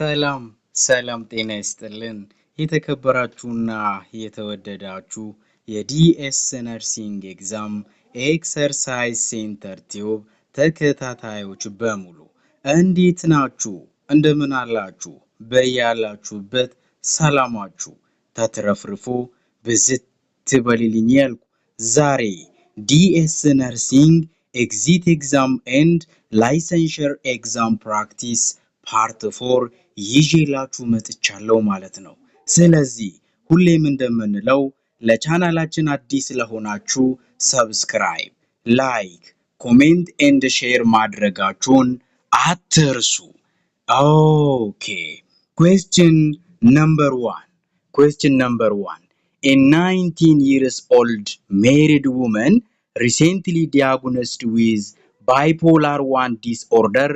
ሰላም ጤና ይስጥልን የተከበራችሁና የተወደዳችሁ የዲኤስ ነርሲንግ ኤግዛም ኤክሰርሳይዝ ሴንተር ቲዩብ ተከታታዮች በሙሉ እንዴት ናችሁ? እንደምን አላችሁ? በያላችሁበት ሰላማችሁ ተትረፍርፎ ብዝት ትበልልኝ ያልኩ ዛሬ ዲኤስ ነርሲንግ ኤግዚት ኤግዛም ኤንድ ላይሰንሸር ኤግዛም ፕራክቲስ ፓርት 4 ይዤላችሁ መጥቻለሁ ማለት ነው። ስለዚህ ሁሌም እንደምንለው ለቻናላችን አዲስ ለሆናችሁ ሰብስክራይብ፣ ላይክ፣ ኮሜንት ኤንድ ሼር ማድረጋችሁን አትርሱ። ኦኬ question number 1 A 19 years old married woman recently diagnosed with bipolar 1 disorder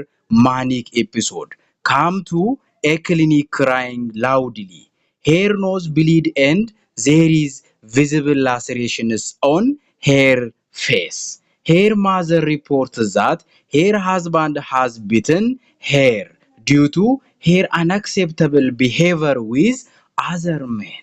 manic episode come to a clinic crying loudly. Her nose bleed and there is visible lacerations on her face. Her mother reports that her husband has beaten her due to her unacceptable behavior with other men.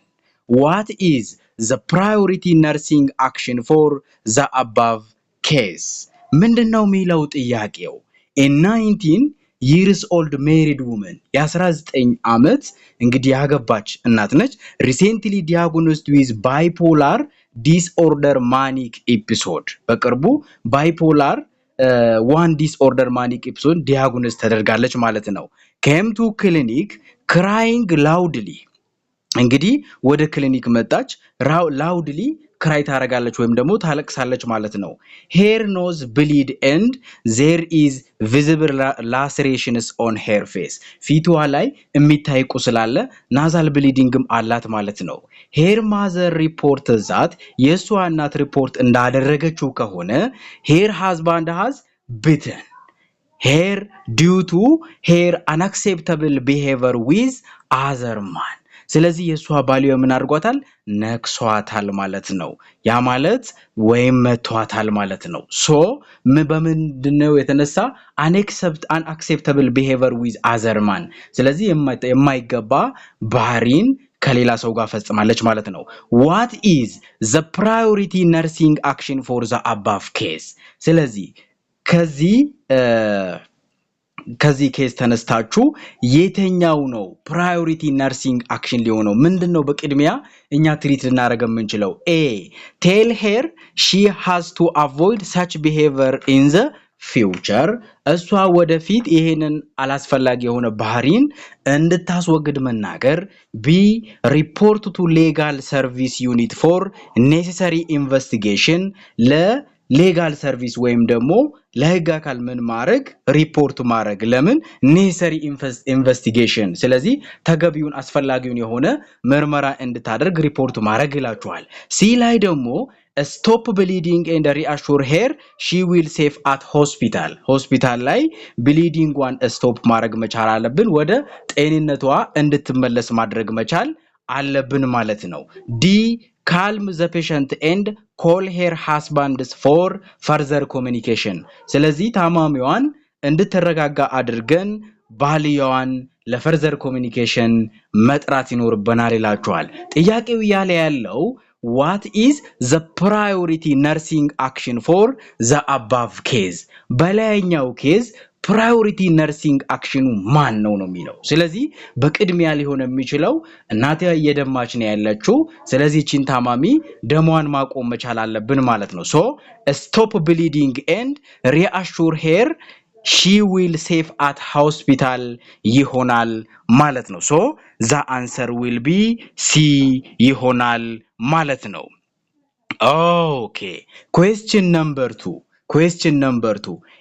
What is the priority nursing action for the above case? ምንድነው የሚለው ጥያቄው? A 19 years old married woman የ19 ዓመት እንግዲህ ያገባች እናት ነች recently diagnosed with bipolar disorder manic episode በቅርቡ bipolar 1 disorder manic episode diagnosed ተደርጋለች ማለት ነው came to clinic crying loudly እንግዲህ ወደ ክሊኒክ መጣች loudly ክራይ ታረጋለች ወይም ደግሞ ታለቅሳለች ማለት ነው hair nose bleed and there is visible lacerations on her face ፊቷ ላይ የሚታይ ቁስል አለ ናዛል ብሊዲንግም አላት ማለት ነው her mother report that የሷ እናት ሪፖርት እንዳደረገችው ከሆነ her husband has beaten her due to her unacceptable behavior with other man ስለዚህ የሷ ባልዮ ምን አድርጓታል ነክሷታል ማለት ነው ያ ማለት ወይም መቷታል ማለት ነው ሶ በምንድነው የተነሳ unacceptable behavior with other man ስለዚህ የማይገባ ባህሪን ከሌላ ሰው ጋር ፈጽማለች ማለት ነው what is the priority nursing action for the above case ስለዚህ ከዚህ ኬስ ተነስታችሁ የትኛው ነው ፕራዮሪቲ ነርሲንግ አክሽን ሊሆነው ምንድነው በቅድሚያ እኛ ትሪት ልናረጋም እንችለው a tell her she has to avoid such behavior in the future እሷ ወደፊት ይሄንን አላስፈላጊ የሆነ ባህሪን እንድታስወግድ መናገር b report to legal service unit for necessary investigation legal service ወይም ደግሞ ለህግ አካል ምን ማድረግ ሪፖርት ማድረግ ለምን necessary investigation ስለዚህ ተገቢውን አስፈላጊውን የሆነ ምርመራ እንድታደርግ ሪፖርት ማድረግ ይላችኋል ሲ ላይ ደግሞ stop bleeding and reassure her she will safe at hospital ላይ bleeding one stop ማድረግ መቻል አለብን ወደ ጤንነቷ እንድትመለስ ማድረግ መቻል አለብን ማለት ነው ዲ calm the patient and call her husband for further communication ስለዚህ ታማሚዋን እንድትረጋጋ አድርገን ባልየዋን ለፈርዘር ኮሙኒኬሽን መጥራት ይኖርብናል ይላችኋል ጥያቄው ያለ ያለው what is the priority nursing action for the above case በላይኛው ኬዝ ፕራዮሪቲ ነርሲንግ አክሽኑ ማን ነው የሚለው ስለዚህ በቅድሚያ ሊሆን የሚችለው እናቴ እየደማች ነው ያለችው ስለዚህ ቺን ታማሚ ደሟን ማቆም መቻል አለብን ማለት ነው so stop bleeding and reassure her she will safe at hospital ይሆናል ማለት ነው so the answer will be C ይሆናል ማለት ነው okay question number 2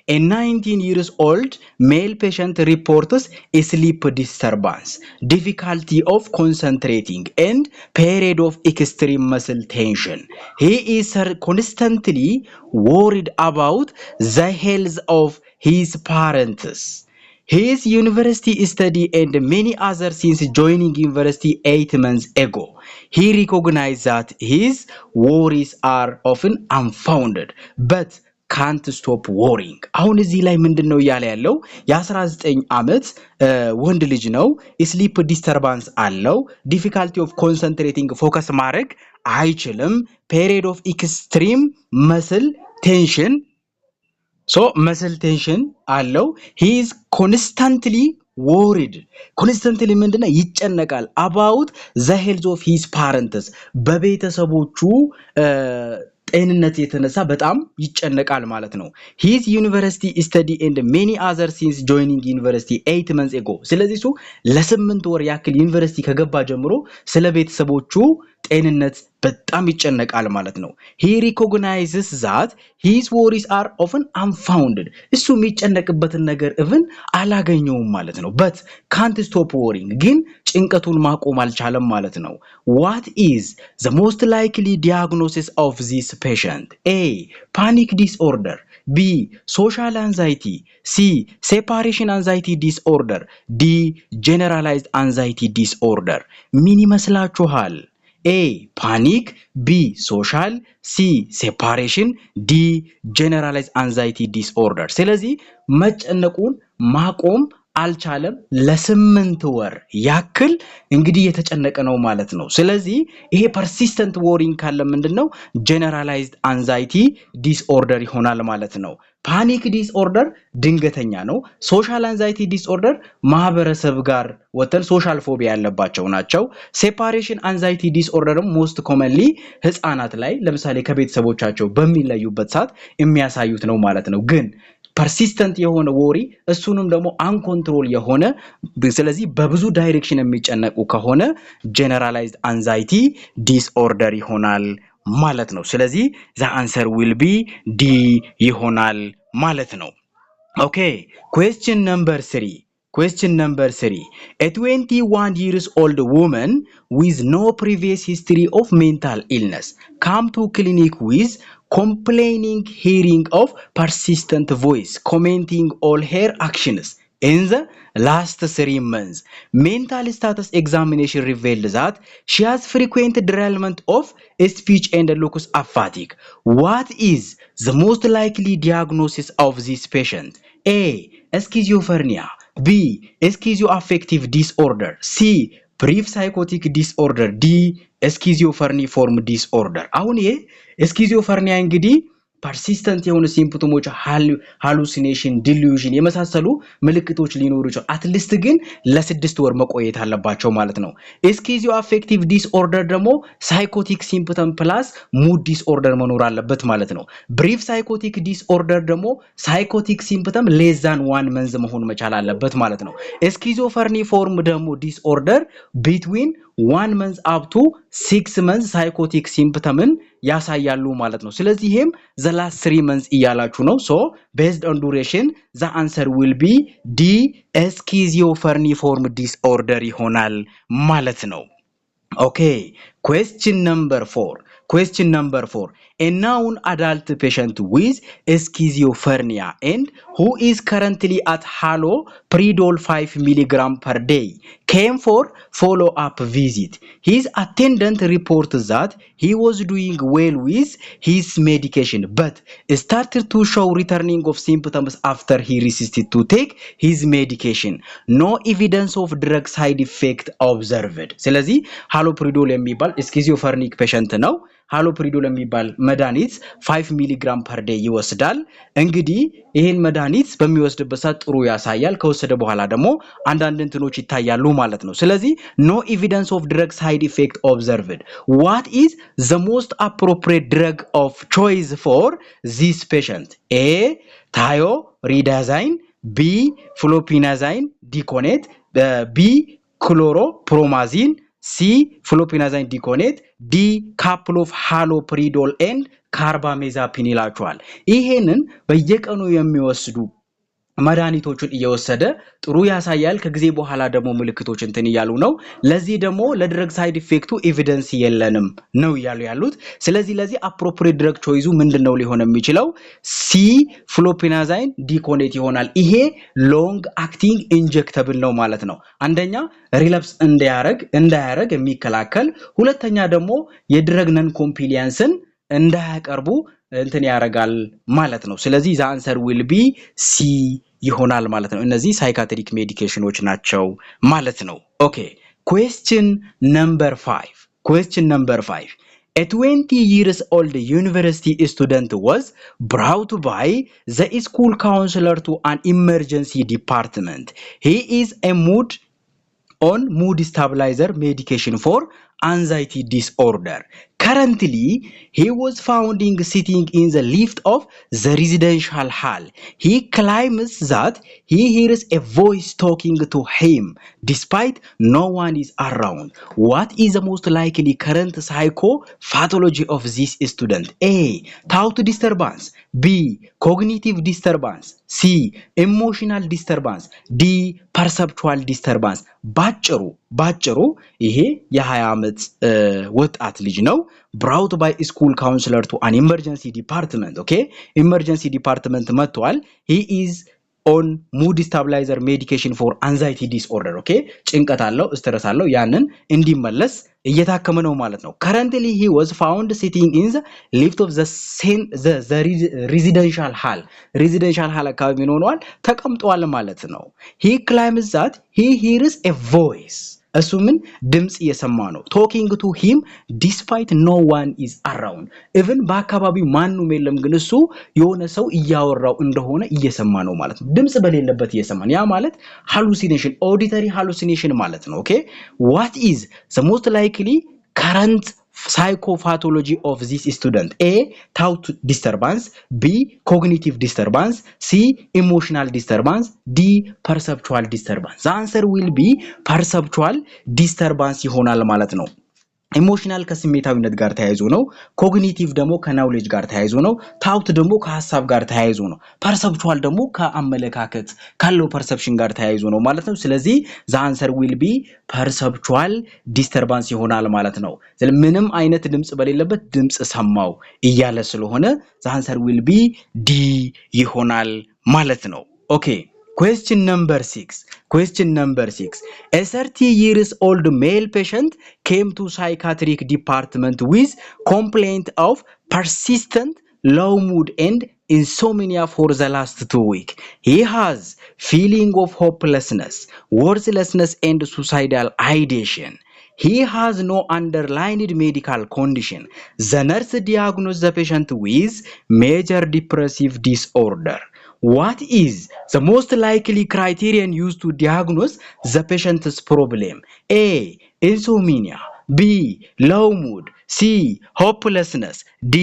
A 19 years old male patient reports a sleep disturbance, difficulty of concentrating and period of extreme muscle tension. He is constantly worried about the health of his parents. His university study and many others since joining university 8 months ago. He recognized that his worries are often unfounded, but can't stop worrying አሁን እዚህ ላይ ምንድነው ያለ ያለው የ19 ዓመት ወንድ ልጅ ነው sleep disturbance አለው difficulty of concentrating focus ማድረግ አይችልም period of extreme muscle tension so muscle tension allow he is constantly worried constantly ምንድነው ይጨነቃል about the health of his parents በቤተሰቦቹ ጤንነት የተነሳ በጣም ይጨነቃል ማለት ነው his university study and many other since joining university 8 months ago ስለዚህ እሱ ለ8 ወር ያክል ዩኒቨርሲቲ ከገባ ጀምሮ ስለ ቤተሰቦቹ ጤንነት በጣም ይጨነቃል ማለት ነው he recognizes that his worries are often unfounded እሱ የሚጨነቅበትን ነገር even አላገኘውም ማለት ነው but can't stop worrying ግን ጭንቀቱን ማቆም አልቻለም ማለት ነው what is the most likely diagnosis of this patient a panic disorder b social anxiety c separation anxiety disorder d generalized anxiety disorder ምን ይመስላችኋል A panic B social C separation D generalized anxiety disorder ስለዚህ መጨነቁን ማቆም አልቻለም ለ8 ወር ያክል እንግዲህ የተጨነቀ ነው ማለት ነው ስለዚህ ይሄ persistent worrying ካለ ምንድነው generalized anxiety disorder ይሆናል ማለት ነው panic disorder ድንገተኛ ነው social anxiety disorder ማህበረሰብ ጋር ወተን social phobia ያለባቸው ናቸው separation anxiety disorder most commonly ህፃናት ላይ ለምሳሌ ከቤተሰቦቻቸው በሚለዩበት ሰዓት የሚያሳዩት ነው ማለት ነው ግን persistent የሆነ worry እሱንም ደግሞ uncontrolled የሆነ ስለዚህ በብዙ ዳይሬክሽን የሚጨነቁ ከሆነ generalized anxiety disorder ይሆናል ማለት ነው ስለዚህ the answer will be D ይሆናል ማለት ነው okay question number 3 a 21 years old woman with no previous history of mental illness come to clinic with complaining hearing of persistent voice commenting all her actions in the last 3 months mental status examination revealed that she has frequent derailment of speech and locus aphatic what is the most likely diagnosis of this patient a schizophrenia b schizoaffective disorder c brief psychotic disorder d schizophreniform disorder አሁን ይሄ schizophrenia እንግዲህ persistent የሆነ ሲምፕቶሞች hallucination delusion የመሳሰሉ ምልክቶች ሊኖሩ ይችላል አትሊስት ግን ለ6 ወር መቆየት አለባቸው ማለት ነው schizoaffective disorder ደግሞ psychotic symptom plus mood disorder መኖር አለበት ማለት ነው brief psychotic disorder ደግሞ psychotic symptom less than 1 month መሆን መቻል አለበት ማለት ነው schizophreniform ደግሞ disorder between 1 month up to 6 months psychotic symptoms ያሳያሉ ማለት ነው ስለዚህ ይሄም the last 3 months እያላችሁ ነው so based on duration the answer will be D schizophreniform disorder ይሆናል ማለት ነው okay question number 4 a known adult patient with schizophrenia and who is currently at haloperidol 5 mg per day came for follow-up visit his attendant reported that he was doing well with his medication but started to show returning of symptoms after he resisted to take his medication no evidence of drug side effect observed ስለዚህ haloperidol የሚባል schizophrenic patient ነው haloperidol የሚባል መድኃኒት 5 mg per day ይወስዳል እንግዲህ ይሄን መድኃኒት በሚወስድበት ሰዓት ጥሩ ያሳያል ከወሰደ በኋላ ደግሞ አንዳንድ እንትኖች ይታያሉ ማለት ነው ስለዚህ no evidence of drug side effect observed what is the most appropriate drug of choice for this patient a thioridazine b fluphenazine diconate b chloropromazine C fluphenazine diconate D couple of haloperidol and carbamazepine ይላችኋል ይሄንን በየቀኑ የሚወስዱ መድኃኒቶችን እየወሰደ ጥሩ ያሳያል ከጊዜ በኋላ ደግሞ ምልክቶች እንትን ይያሉ ነው ለዚህ ደግሞ ለድረግ ሳይድ ኢፌክቱ ኤቪደንስ የለንም ነው ያሉት ስለዚህ ለዚህ appropriate drug choice ምንድነው ሊሆን የሚችለው C fluphenazine diconate ይሆናል ይሄ long acting injectable ነው ማለት ነው አንደኛ ሪላፕስ እንዳያረግ የሚከላከል ሁለተኛ ደግሞ የድረግ ነን ኮምፕሊያንስን እንዳያቀርቡ እንትን ያረጋል ማለት ነው ስለዚህ the answer will be C ይሆናል ማለት ነው እነዚህ ሳይካትሪክ ሜዲኬሽኖች ናቸው ማለት ነው okay question number 5 A 20 years old university student was brought by the school counselor to an emergency department. He is on mood stabilizer medication for anxiety disorder. Currently, he was found sitting in the lift of the residential hall. He claims that he hears a voice talking to him despite no one is around. What is the most likely current psychopathology of this student? A. Thought disturbance. B. Cognitive disturbance. C. Emotional disturbance. D. Perceptual disturbance. ባጭሩ ይሄ የ20 ዓመት ወጣት ልጅ ነው brought by school counselor to an emergency department okay emergency department መጥቷል he is on mood stabilizer medication for anxiety disorder okay ጭንቀት አለው ስትረስ አለው ያንን እንዲመለስ እየታከመ ነው ማለት ነው currently he was found sitting in the lift of the residential hall አካባቢ ሆኗል ተቀምጧል ማለት ነው he claims that he hears a voice እሱ ምን ድምጽ እየሰማ ነው talking to him despite no one is around even በአካባቢው ማንንም የለም ግን እሱ የሆነ ሰው እያወራው እንደሆነ እየሰማ ነው ማለት ነው ድምጽ በሌለበት እየሰማ ያ ማለት hallucination auditory hallucination ማለት ነው okay what is the most likely current psychopathology of this student A thought disturbance B cognitive disturbance C emotional disturbance D perceptual disturbance the answer will be perceptual disturbance ይሆናል ማለት ነው ኢሞሽናል ከስሜታዊነት ጋር ተያይዞ ነው ኮግኒቲቭ ደግሞ ከናውሌጅ ጋር ተያይዞ ነው ታውት ደግሞ ከሐሳብ ጋር ተያይዞ ነው ፐርሰፕቹዋል ደግሞ ከአመለካከት ካለው ፐርሰፕሽን ጋር ተያይዞ ነው ማለት ነው ስለዚህ the answer will be perceptual disturbance ይሆናል ማለት ነው ምንም አይነት ድምጽ በሌለበት ድምጽ ሰማው እያለ ስለሆነ the answer will be D ይሆናል ማለት ነው okay Question number 6. A 30 years old male patient came to psychiatric department with complaint of persistent low mood and insomnia for the last 2 weeks. He has feeling of hopelessness, worthlessness and suicidal ideation. He has no underlying medical condition. The nurse diagnosed the patient with major depressive disorder. What is the most likely criterion used to diagnose the patient's problem? A. Insomnia. B. Low mood. C. Hopelessness. D.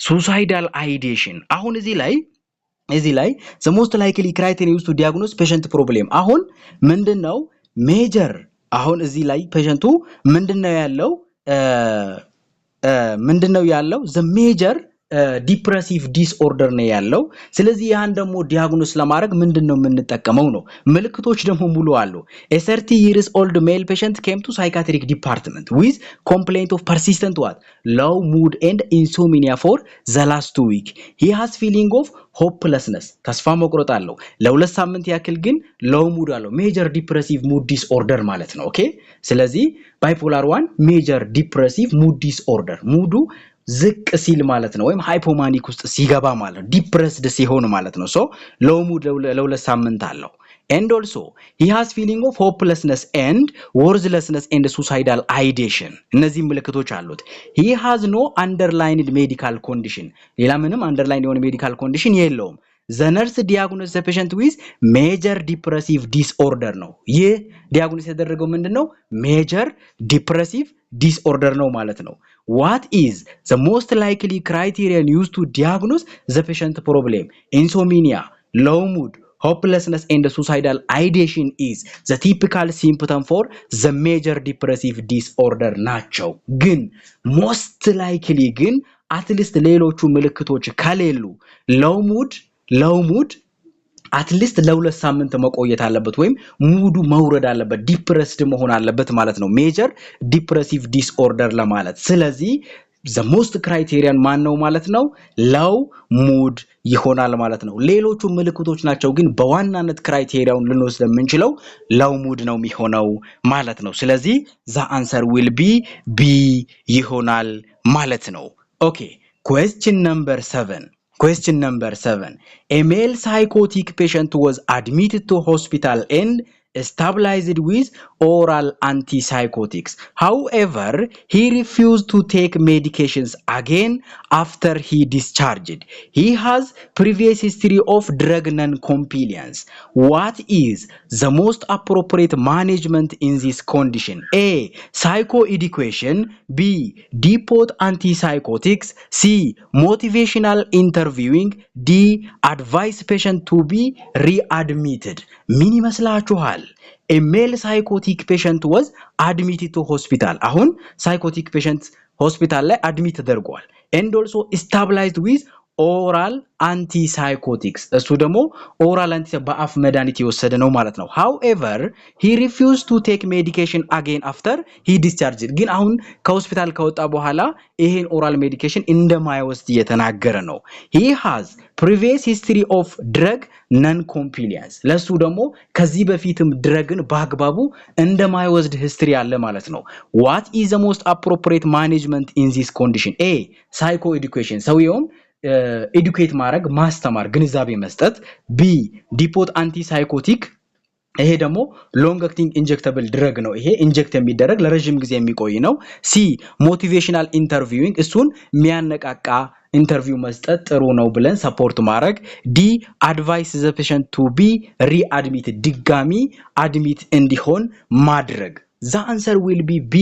Suicidal ideation. አሁን እዚህ ላይ the most likely criterion used to diagnose patient problem አሁን ምንድነው major አሁን እዚህ ላይ ፔሸንቱ ምንድነው ያለው the major ዲፕሬሲቭ ዲስኦርደር ነው ያለው ስለዚህ ያን ደግሞ ዲያግኖስ ለማድረግ ምንድነው የምንጠቀመው ነው ምልክቶች ደግሞ ሙሉ አሉ a 30 years old male patient came to psychiatric department with complaint of persistent low mood and insomnia for the last 2 weeks he has feeling of hopelessness ተስፋ መቁረጥ አለው ለሁለት ሳምንት ያክል ግን low mood አለው major depressive mood disorder ማለት ነው ኦኬ ስለዚህ bipolar 1 major depressive mood disorder ሙዱ ዝቅ ሲል ማለት ነው ወይም ሃይፖማኒክ ውስጥ ሲገባ ማለት ነው ዲፕሬስድ ሲሆን ማለት ነው ሶ ሎው ሙድ ለሁለት ሳምንት አለው and also he has feeling of hopelessness and worthlessness and suicidal ideation እነዚህ ምልክቶች አሉት he has no underlying medical condition ሌላ ምንም underlying የሆነ medical condition የለውም the nurse diagnosed the patient with major depressive disorder ነው ይህ ዲያግኖስ የተደረገው ምንድነው major depressive disorder ነው ማለት ነው what is the most likely criterion used to diagnose the patient problem insomnia low mood hopelessness and suicidal ideation is the typical symptom for the major depressive disorder ናቸው ግን most likely ግን at least ሌሎቹ ምልክቶች ከሌሉ low mood at least ለሁለት ሳምንት መቆየት አለበት ወይም ሙዱ መውረድ አለበት ዲፕሬስድ መሆን አለበት ማለት ነው ሜጀር ዲፕሬሲቭ ዲስኦርደር ለማለት ስለዚህ the most criterion ማን ነው ማለት ነው low mood ይሆናል ማለት ነው ሌሎቹ ምልክቶች ናቸው ግን በዋናነት ክራይቴሪያውን ልንወስድ የምንችለው low mood ነው የሚሆነው ማለት ነው ስለዚህ the answer will be B ይሆናል ማለት ነው okay Question number 7. Question number 7. A male psychotic patient was admitted to hospital and stabilized with oral antipsychotics. However, he refused to take medications again after he discharged. He has previous history of drug non-compliance. What is the most appropriate management in this condition? A. Psychoeducation. B. Depot antipsychotics. C. Motivational interviewing. D. Advise patient to be readmitted. ምን ይመስላችኋል? A male psychotic patient was admitted to hospital. አሁን psychotic patient hospital ላይ admit ተደርጓል. And also stabilized with oral antipsychotics. እሱ ደግሞ oral antipsychotics በአፍ መድኃኒት የወሰደ ነው ማለት ነው. However, he refused to take medication again after he discharged. ግን አሁን ከሆስፒታል ከወጣ በኋላ ይሄን oral medication እንደማይወስድ እየተናገረ ነው. He has previous history of drug non-compliance. ለሱ ደግሞ ከዚህ በፊትም ድረግን በአግባቡ እንደማይወስድ history አለ ማለት ነው. What is the most appropriate management in this condition? A. Psychoeducation. ሰውየውም educate ማድረግ ማስተማር ግንዛቤ መስጠት. B. Depot antipsychotic. ይሄ ደግሞ long acting injectable drug ነው. ይሄ ኢንጀክት የሚደረግ ለረጅም ጊዜ የሚቆይ ነው. C. Motivational interviewing. እሱን የሚያነቃቃ ኢንተርቪው መስጠት ጥሩ ነው ብለን ሰፖርት ማድረግ. D. Advise the patient to be readmitted. ድጋሚ አድሚት እንዲሆን ማድረግ. The answer will be B.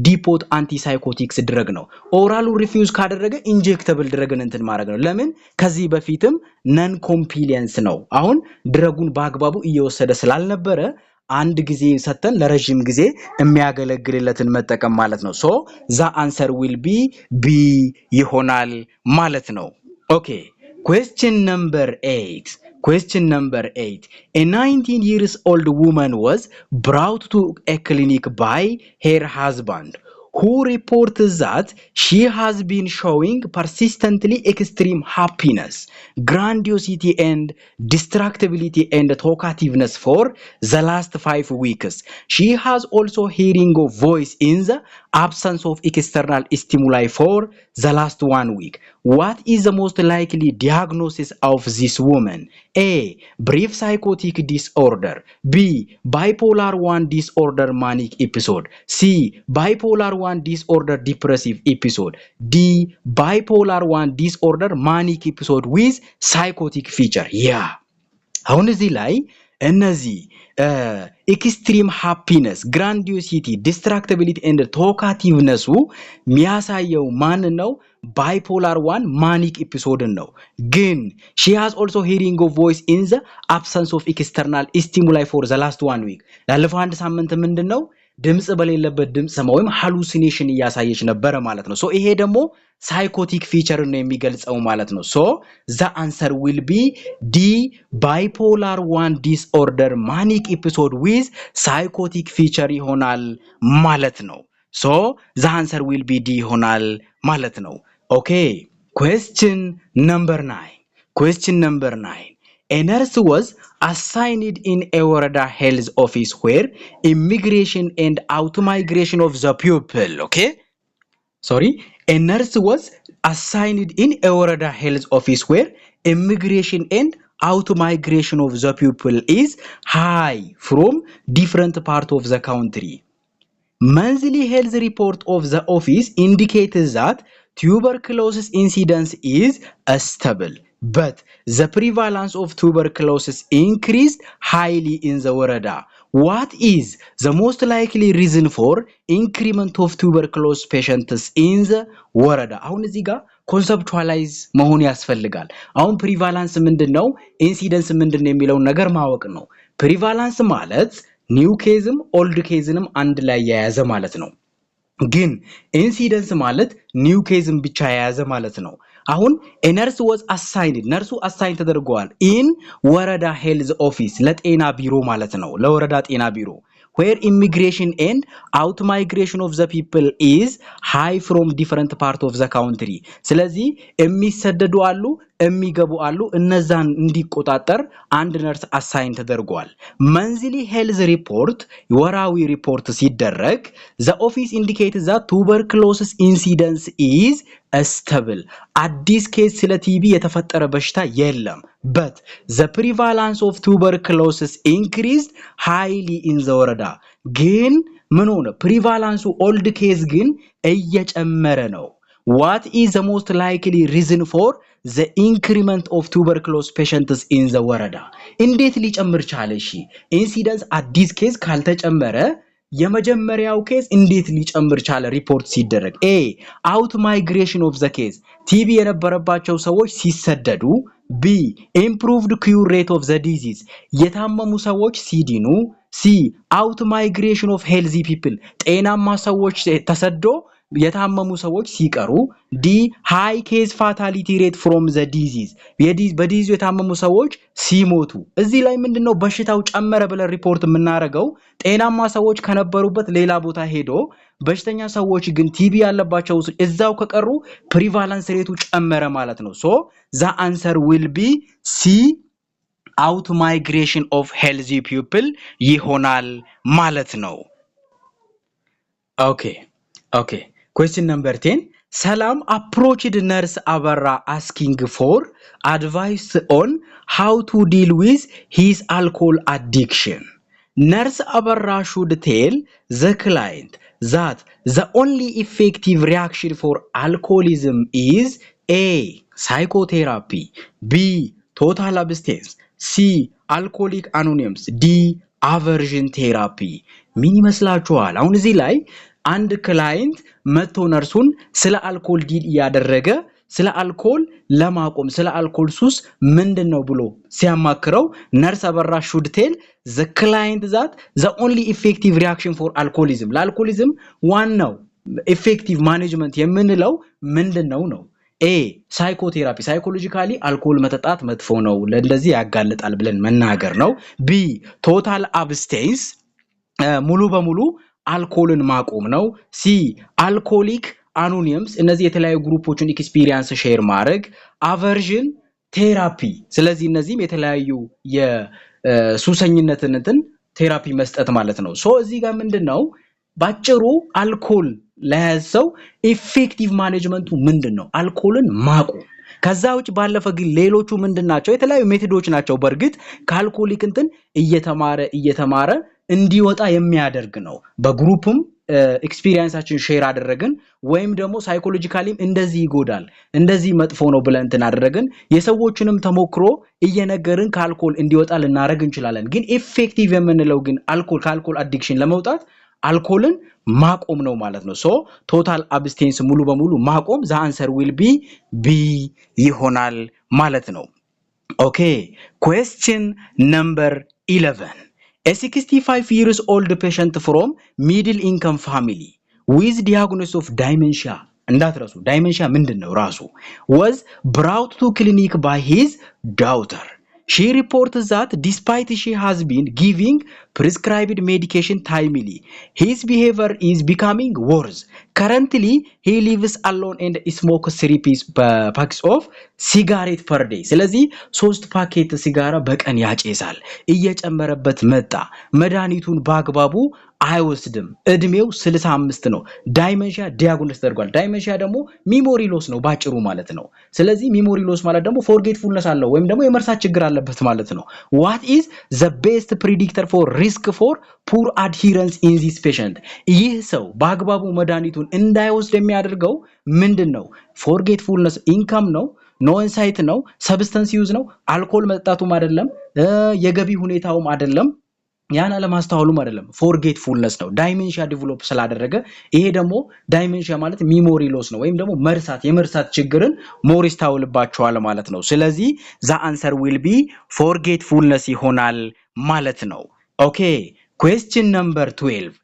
Depot antipsychotics drug ነው. ኦራሉ ሪፊውዝ ካደረገ ኢንጀክተብል ድረግን እንትን ማድረግ ነው. ለምን? ከዚህ በፊትም ነን ኮምፕሊየንስ ነው. አሁን ድረጉን በአግባቡ እየወሰደ ስላልነበረ አንድ ጊዜ ሰተን ለረጅም ጊዜ የሚያገለግልለትን መጠቀም ማለት ነው. So the answer will be B ይሆናል ማለት ነው. Okay. Question number 8. Question number 8. A 19 years old woman was brought to a clinic by her husband, who reports that she has been showing persistently extreme happiness, grandiosity and distractibility and talkativeness for the last 5 weeks. She has also hearing of voice in the absence of external stimuli for the last 1 week. What is the most likely diagnosis of this woman? A. Brief psychotic disorder. B. Bipolar 1 disorder manic episode. C. Bipolar 1 disorder depressive episode. D. Bipolar 1 disorder manic episode with psychotic feature. Yeah. አሁን እዚህ ላይ እነዚህ ኤክስትሪም ሃፒነስ ግራንዲዮሲቲ ዲስትራክቲቢሊቲ ኤንድ ቶካቲቭነሱ የሚያሳየው ማን ነው? ባይፖላር 1 ማኒክ ኤፒሶድን ነው። ግን she has also hearing of voice in the absence of external stimuli for the last 1 week. ላለፈው አንድ ሳምንት ምንድነው ድምጽ በሌለበት ድምጽ ሰማ ወይም ሃሉሲኔሽን እያሳየች ነበር ማለት ነው. ሶ ይሄ ደግሞ ሳይኮቲክ ፊቸር ነው የሚገልጸው ማለት ነው. ሶ the answer will be D. bipolar 1 disorder manic episode with psychotic feature ይሆናል ማለት ነው. So the answer will be D ይሆናል ማለት ነው. Okay. Question number 9. Question number 9. A nurse was assigned in a Warada health office where immigration and out-migration of the pupil, okay? Sorry. A nurse was assigned in a Warada health office where immigration and out-migration of the pupil is high from different parts of the country. Monthly health report of the office indicates that tuberculosis incidence is stable, but the prevalence of tuberculosis increased highly in the Warada. What is the most likely reason for increment of tuberculosis patients in the Warada? አሁን እዚህ ጋር ኮንሰፕቹዋላይዝ መሆን ያስፈልጋል። አሁን ፕሪቫላንስ ምንድነው ኢንሲደንስ ምንድነው የሚለው ነገር ማወቅ ነው። ፕሪቫላንስ ማለት ኒው ኬዝም ኦልድ ኬዝንም አንድ ላይ የያዘ ማለት ነው። ግን ኢንሲደንስ ማለት ኒው ኬዝም ብቻ የያዘ ማለት ነው። አሁን ነርስ was assigned ነርሱ አሳይን ተደርጓል in ወረዳ ሄልዝ ኦፊስ ለጤና ቢሮ ማለት ነው። ለወረዳ ጤና ቢሮ where immigration and out migration of the people is high from different part of the country. ስለዚህ የሚሰደዱ አሉ የሚገቡ አሉ እነዛን እንዲቆጣጠር አንድ ነርስ አሳይን ተደርጓል monthly health report ወራዊ ሪፖርት ሲደረግ the office indicates that tuberculosis incidence is stable አዲስ ኬስ ስለ ቲቢ የተፈጠረ በሽታ የለም but the prevalence of tuberculosis increased highly in the ወረዳ ግን ምን ሆነ prevalence old case ግን እየጨመረ ነው what is the most likely reason for the increment of tuberculosis patients in the ወረዳ እንዴት ሊጨምር ቻለ እሺ ኢንሲደንስ አዲስ ኬስ ካልተጨመረ የመጀመሪያው ኬስ እንዴት ሊጨምር ቻለ ሪፖርት ሲደረግ a out migration of the case ቲቢ የነበረባቸው ሰዎች ሲሰደዱ b improved cure rate of the disease የታመሙ ሰዎች ሲዲኑ c out migration of healthy people ጤናማ ሰዎች ተሰዶ የታመሙ ሰዎች ሲቀሩ ዲ ሃይ ኬስ ፋታሊቲ ሬት ፍሮም ዘ ዲዚዝ በዲዚዝ የታመሙ ሰዎች ሲሞቱ እዚህ ላይ ምንድነው በሽታው ጨመረ ብለ ሪፖርት የምናረጋው ጤናማ ሰዎች ከነበሩበት ሌላ ቦታ ሄዶ በሽተኛ ሰዎች ግን ቲቢ ያለባቸው እዛው ከቀሩ ፕሪቫለንስ ሬቱ ጨመረ ማለት ነው ሶ the answer will be c out migration of healthy people ይሆናል ማለት ነው okay question number 10 Salam approached nurse Abara asking for advice on how to deal with his alcohol addiction. Nurse Abara should tell the client that the only effective reaction for alcoholism is A. Psychotherapy, B. Total abstinence, C. Alcoholic Anonymous, D. Aversion therapy. ምን ይመስላችኋል አሁን እዚህ ላይ አንድ ክላይንት መቶ ነርሱን ስለ አልኮል ዲል ያደረገ ስለ አልኮል ለማቆም ስለ አልኮል ሱስ ምንድነው ብሎ ሲያማክረው ነርስ አበራ should tell the client that the only effective reaction for alcoholism ለአልኮሊዝም ዋናው effective management የምንለው ምንድነው ነው A ሳይኮቴራፒ ሳይኮሎጂካሊ አልኮል መጠጣት መጥፎ ነው ለእንደዚህ ያጋልጣል ብለን መናገር ነው B ቶታል አብስቴንስ ሙሉ በሙሉ አልኮልን ማቆም ነው ሲ አልኮሊክ አኖኒምስ እነዚህ የተለያዩ ግሩፖችን ኤክስፒሪየንስ ሼር ማድረግ አቨርዥን ቴራፒ ስለዚህ እነዚህም የተለያዩ የሱሰኝነትን ቴራፒ መስጠት ማለት ነው ሶ እዚህ ጋር ምንድነው ባጭሩ አልኮል ለያዘው ኢፌክቲቭ ማኔጅመንቱ ምንድነው አልኮልን ማቆም ከዛ ውጭ ባለፈ ግን ሌሎቹ ምንድናቸው የተለያዩ ሜቶዶች ናቸው በርግጥ ከአልኮሊክ እንትን እየተማረ እንዲወጣ የሚያደርግ ነው በግሩፕም ኤክስፒሪየንሳችን ሼር አደረግን ወይም ደግሞ ሳይኮሎጂካሊም እንደዚህ ይጎዳል እንደዚህ መጥፎ ነው ብለን እንትን አደረግን የሰዎችንም ተሞክሮ እየነገርን ከአልኮል እንዲወጣ ልናረግ እንችላለን ግን ኢፌክቲቭ የምንለው ግን ከአልኮል አዲክሽን ለመውጣት አልኮልን ማቆም ነው ማለት ነው ሶ ቶታል አብስቴንስ ሙሉ በሙሉ ማቆም the answer will be B ይሆናል ማለት ነው okay question number 11 A 65 years old patient from middle income family with diagnosis of dementia እንዳትረሱ dementia ምንድነው ራሱ was brought to clinic by his daughter She reports that despite she has been giving prescribed medication timely, his behavior is becoming worse. Currently, he lives alone and smokes 3 packs of cigarette per day. ስለዚህ 3 ፓኬት ሲጋራ በቀን ያጨሳል እየጨመረበት መጣ መድኃኒቱን በአግባቡ አይወስድም እድሜው 65 ነው ዳይሜንሺያ ዲያግኖስ ተደርጓል ዳይሜንሺያ ደግሞ ሚሞሪ ሎስ ነው ባጭሩ ማለት ነው ስለዚህ ሚሞሪ ሎስ ማለት ደግሞ ፎርጌትፉልነስ አለው ወይም ደግሞ የመርሳት ችግር አለበት ማለት ነው what is the best predictor for risk for poor adherence in this patient ይህ ሰው በአግባቡ መድኃኒቱን እንዳይወስድ የሚያደርገው ምንድነው ፎርጌትፉልነስ ኢንካም ነው ኖ ኢንሳይት ነው ሰብስታንስ ዩዝ ነው አልኮል መጠጣቱም አይደለም የገቢ ሁኔታውም አይደለም ያን አለማስተዋሉም አይደለም ፎርጌትፉልነስ ነው ዳይሜንሺያ ዲቨሎፕ ስላደረገ ይሄ ደግሞ ዳይሜንሺያ ማለት ሚሞሪ ሎስ ነው ወይም ደግሞ የመርሳት ችግርን ሞር ይስተዋልባቸዋል ማለት ነው ስለዚህ the answer will be forgetfulness ይሆናል ማለት ነው okay question number 12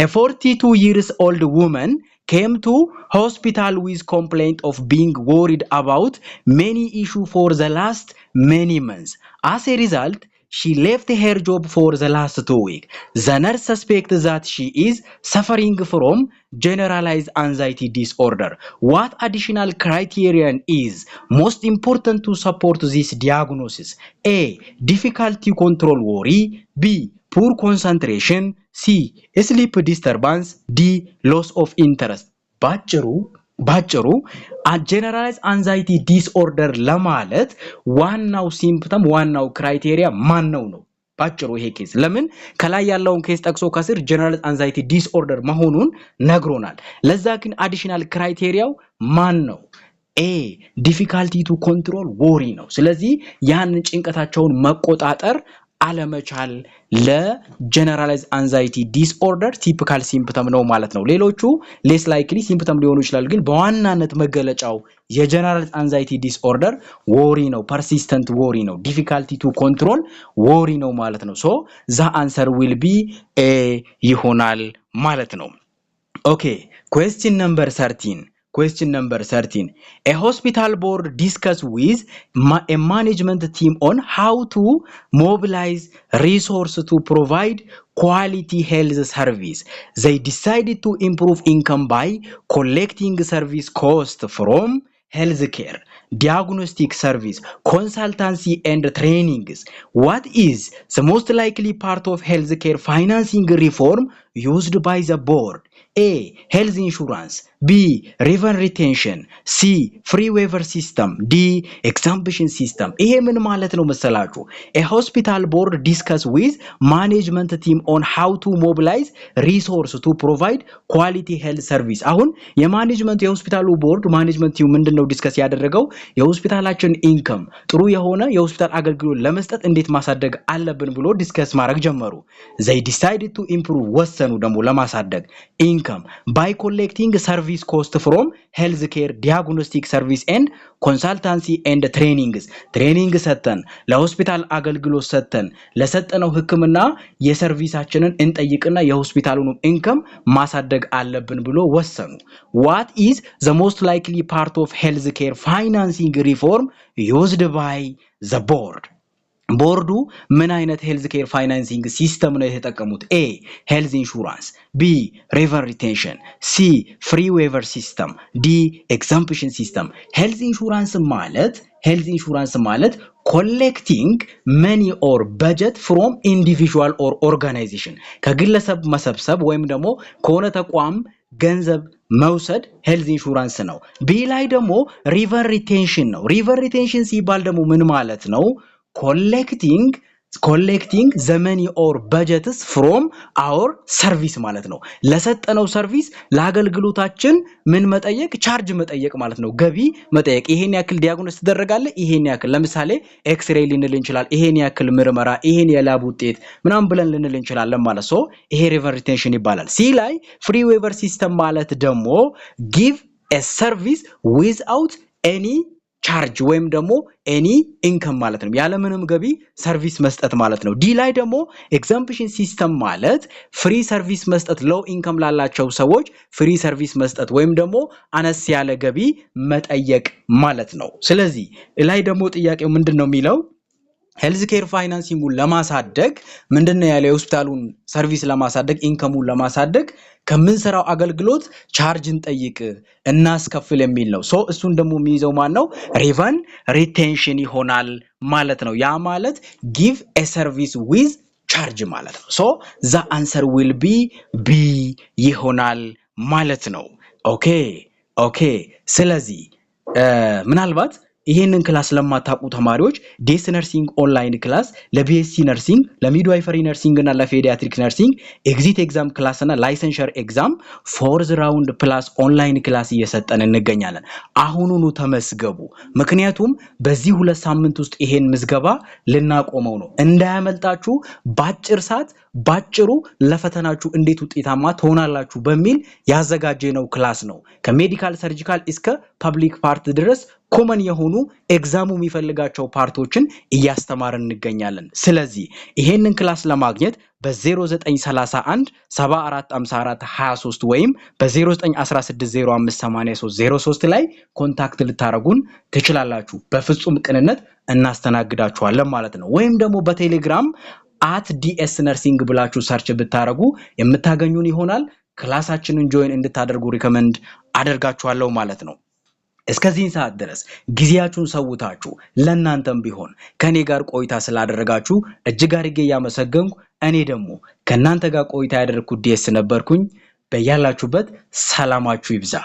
a 42 years old woman came to hospital with complaint of being worried about many issues for the last many months as a result she left her job for the last 2 weeks. The nurse suspects that she is suffering from generalized anxiety disorder. What additional criterion is most important to support this diagnosis? A. Difficulty control worry. B. Poor concentration. C. Sleep disturbance. D. Loss of interest. ባጭሩ ጀነራላይዝ አንዛይቲ ዲስኦርደር ለማለት ዋናው ሲምፕተም ዋናው ክራይቴሪያ ማነው ነው ባጭሩ ይሄ ኬስ ለምን ከላይ ያለውን ኬስ ጠቅሶ ከስር ጀነራላይዝ አንዛይቲ ዲስኦርደር መሆኑን ነግሮናል ለዛ ግን አዲሽናል ክራይቴሪያው ማን ነው ኤ ዲፊካልቲ ቱ ኮንትሮል ወሪ ነው ስለዚህ ያን ጭንቀታቸውን መቆጣጠር አለመቻል ለጀነራላይዝ አንዛይቲ ዲስኦርደር ቲፒካል ሲምፕተም ነው ማለት ነው ሌሎቹ ሌስ ላይክሊ ሲምፕተም ሊሆኑ ይችላል ግን በዋናነት መገለጫው የጀነራላይዝ አንዛይቲ ዲስኦርደር ወሪ ነው ፐርሲስተንት ወሪ ነው ዲፊካልቲ ቱ ኮንትሮል ወሪ ነው ማለት ነው ሶ ዘ አንሰር ዊል ቢ ኤ ይሆናል ማለት ነው ኦኬ question number 13 a hospital board discussed with a management team on how to mobilize resources to provide quality health service they decided to improve income by collecting service cost from healthcare diagnostic service consultancy and trainings what is the most likely part of healthcare financing reform used by the board A. Health insurance. B. River retention. C. Free waiver system. D. Exemption system. ይሄ ምን ማለት ነው መሰላችሁ? A hospital board discuss with management team on how to mobilize resource to provide quality health service. አሁን የሆስፒታሉ ቦርድ ማኔጅመንት ቲም ምንድነው ዲስከስ ያደረገው? የሆስፒታላችን ኢንካም ጥሩ የሆነ የሆስፒታል አገልግሎት ለመስጠት እንዴት ማሳደግ አለብን ብሎ ዲስከስ ማድረግ ጀመሩ. They decided to improve ወሰኑ ደግሞ ለማሳደግ income by collecting service cost from healthcare diagnostic service and consultancy and trainings training ሰጠን ለሆስፒታል አገልግሎት ሰጠን ለሰጠነው ህክምና የሰርቪሳችንን እንጠይቅና የሆስፒታሉን ኢንካም ማሳደግ አለብን ብሎ ወሰኑ what is the most likely part of healthcare financing reform used by the board ቦርዱ ምን አይነት ሄልዝ ኬር ፋይናንሲንግ ሲስተም ነው የተጠቀሙት A ሄልዝ ኢንሹራንስ B ሪቨር ሪቴንሽን C ፍሪ ዌቨር ሲስተም D ኤግዛምፕሽን ሲስተም ሄልዝ ኢንሹራንስ ማለት collecting money or budget from individual or organization ከግለሰብ መሰብሰብ ወይም ደግሞ ከሆነ ተቋም ገንዘብ መውሰድ ሄልዝ ኢንሹራንስ ነው B ላይ ደግሞ ሪቨር ሪቴንሽን ነው ሪቨር ሪቴንሽን ሲባል ደግሞ ምን ማለት ነው collecting the money or budgets from our service ማለት ነው ለሰጠነው ሰርቪስ ለአገልግሎታችን ምን መጠየቅ ቻርጅ መጠየቅ ማለት ነው ገቢ መጠየቅ ይሄን ያክል ዲያግኖስ ተደረጋለ ይሄን ያክል ለምሳሌ ኤክስሬይ ልንል እንችላል ይሄን ያክል ምርመራ ይሄን የላብ ውጤት ምናም ብለን ልንል እንችላለን ማለት ሶ ይሄ ሪቨር ሪቴንሽን ይባላል ሲ ላይ ፍሪ ዌቨር ሲስተም ማለት ደግሞ give a service without any charge ወይም ደግሞ any income ማለት ነው ያለ ምንም ገቢ ሰርቪስ መስጠት ማለት ነው ዲ ላይ ደግሞ exemption system ማለት ፍሪ ሰርቪስ መስጠት low income ላላቸው ሰዎች ፍሪ ሰርቪስ መስጠት ወይም ደግሞ አነስ ያለ ገቢ መጠየቅ ማለት ነው ስለዚህ ላይ ደግሞ ጥያቄው ምንድነው የሚለው ሄልዝ ኬር ፋይናንሲንጉን ለማሳደግ ምንድነው ያለው የሆስፒታሉን ሰርቪስ ለማሳደግ ኢንካሙን ለማሳደግ ከምንሰራው አገልግሎት ቻርጅን ጠይቅ እናስከፍል የሚል ነው ሶ እሱን ደግሞ የሚይዘው ማን ነው ሪቨን ሪቴንሽን ይሆናል ማለት ነው ያ ማለት give a service with charge ማለት ነው ሶ the answer will be B ይሆናል ማለት ነው ኦኬ ስለዚህ ምናልባት ይሄንን ክላስ ለማታቁ ተማሪዎች ዴስ ነርሲንግ ኦንላይን ክላስ ለቢኤስሲ ነርሲንግ ለሚድዋይፈሪ ነርሲንግ እና ለፔዲያትሪክ ነርሲንግ ኤግዚት ኤግዛም ክላስ እና ላይሰንሸር ኤግዛም ፎርዝ ራውንድ ፕላስ ኦንላይን ክላስ እየሰጠን እንገኛለን አሁኑኑ ተመስገቡ ምክንያቱም በዚህ 2 ሳምንት ውስጥ ይሄን ምዝገባ ልናቆመው ነው እንዳያመልጣችሁ ባጭር ሰዓት ባጭሩ ለፈተናችሁ እንዴት ውጤታማ ትሆናላችሁ በሚል ያዘጋጀነው ክላስ ነው። ከሜዲካል ሰርጂካል እስከ ፐብሊክ ፓርት ድረስ ኮመን የሆኑ ኤግዛሙ የሚፈልጋቸው ፓርቶችን እያስተማርን እንገኛለን። ስለዚህ ይሄንን ክላስ ለማግኘት በ0931 7454 23 ወይም በ0916058303 ላይ ኮንታክት ልታረጉን ትችላላችሁ። በፍጹም ቅንነት እናስተናግዳችኋለን ማለት ነው። ወይም ደግሞ በቴሌግራም @ds nursing ብላችሁ ሰርች ብታረጉ የምታገኙን ይሆናል። ክላሳችንን ጆይን እንድታደርጉ ሪከመንድ አደርጋችኋለሁ ማለት ነው። እስከዚህ ሰዓት ድረስ ጊዜያችሁን ሰውታችሁ ለናንተም ቢሆን ከኔ ጋር ቆይታ ስላደረጋችሁ እጅግ አድርጌ ያመሰገንኩ። እኔ ደግሞ ከናንተ ጋር ቆይታ ያደረኩት ዲኤስ ነበርኩኝ። በያላችሁበት ሰላማችሁ ይብዛ።